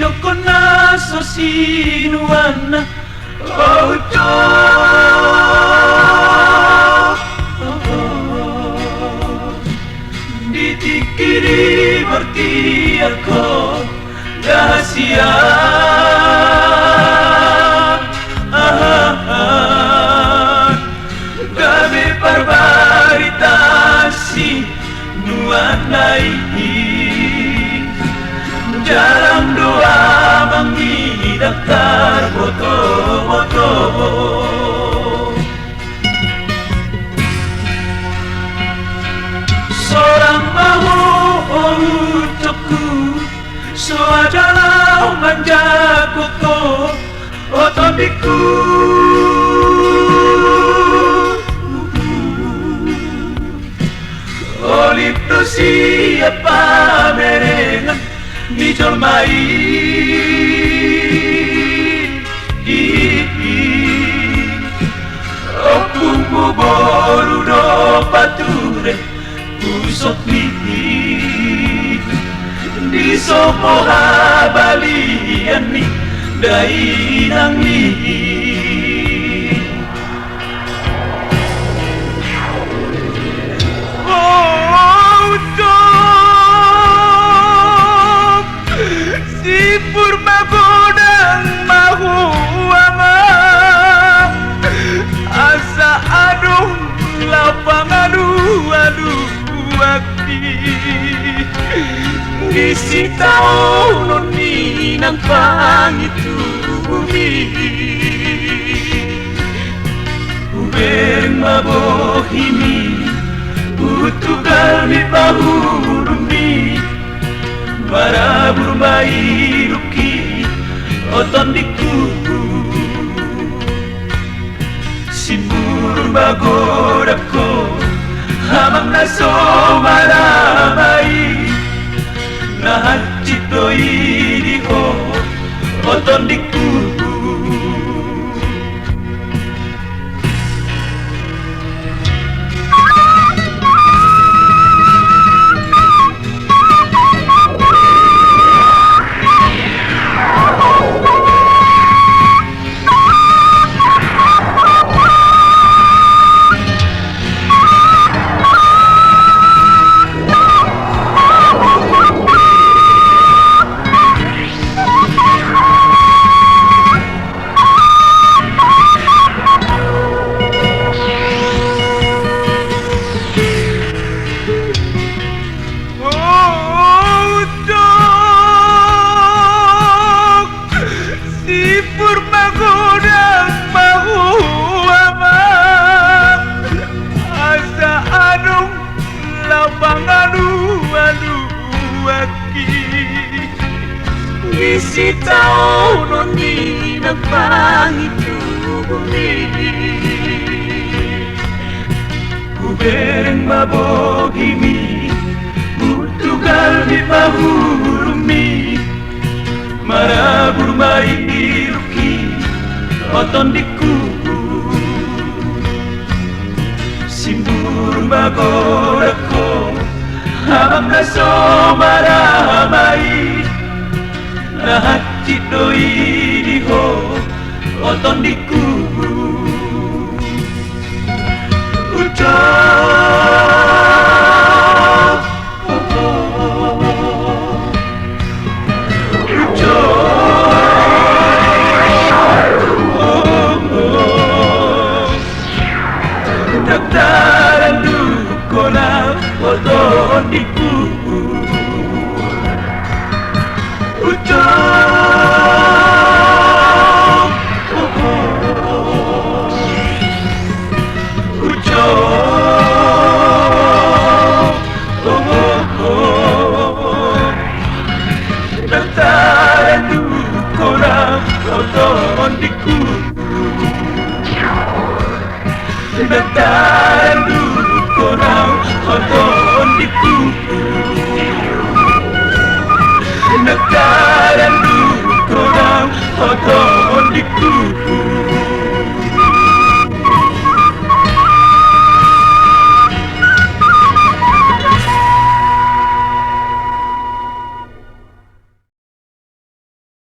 Iloko na sa sinuan na Ocho Ditikiri berarti ako rahasia Gabi perbaritasi nuanai Jarang doa mengidaptar foto-foto Seorang mahu ucapku So adalah manja koko Otobiku Olip tu siapa merengan Dijolmai Opungmu boru do pature Pusok ni Di sopoha balian ni Dainang ni Purba godang mahu ama Asa aduh lapang aduh aki Ngisi tau noni nang pangitu bumi Ubereng mabohimi Utugal mi pahurumi Para bermain ruki oton diku Simbur bagodako hamang naso maramai Nahacito iriho oton diku Ngisi tau noni nang pangitu bumi Kubereng mabogimi Utugal mi pahurumi Marabur mai ruki Oton diku Simbur bagodako Hamam naso maramai Nahati doi diho oton diku Ujo Ujo Daktaran dukola oton diku Daktaran dukorang oton diku Daktaran dukorang oton diku